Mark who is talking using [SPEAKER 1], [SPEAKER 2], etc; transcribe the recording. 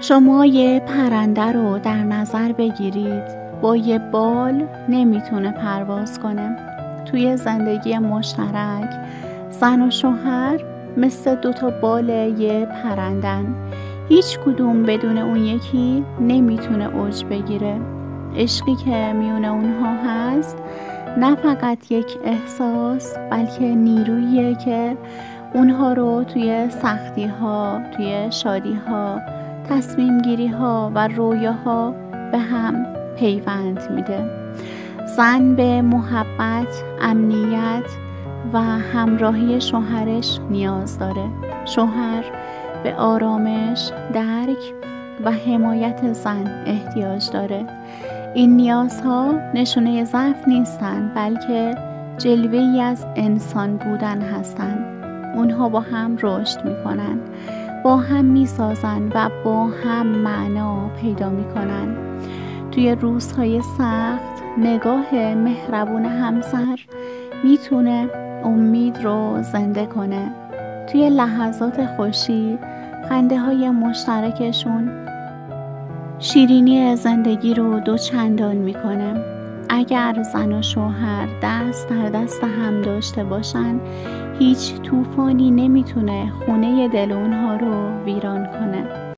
[SPEAKER 1] شما یه پرنده رو در نظر بگیرید با یه بال نمیتونه پرواز کنه. توی زندگی مشترک زن و شوهر مثل دوتا بال یه پرندن، هیچ کدوم بدون اون یکی نمیتونه اوج بگیره. عشقی که میونه اونها هست نه فقط یک احساس، بلکه نیروییه که اونها رو توی سختی ها، توی شادی ها، تصمیم گیری ها و رویاها به هم پیوند میده. زن به محبت، امنیت و همراهی شوهرش نیاز داره. شوهر به آرامش، درک و حمایت زن احتیاج داره. این نیازها نشونه ضعف نیستن، بلکه جلوه‌ای از انسان بودن هستن. اونها با هم رشد میکنن، با هم میسازن و با هم معنا پیدا میکنن. توی روزهای سخت نگاه مهربون همسر میتونه امید رو زنده کنه. توی لحظات خوشی خنده های مشترکشون شیرینی زندگی رو دوچندان میکنه. اگر زن و شوهر دست در دست هم داشته باشن، هیچ طوفانی نمیتونه خونه دل اونها رو ویران کنه.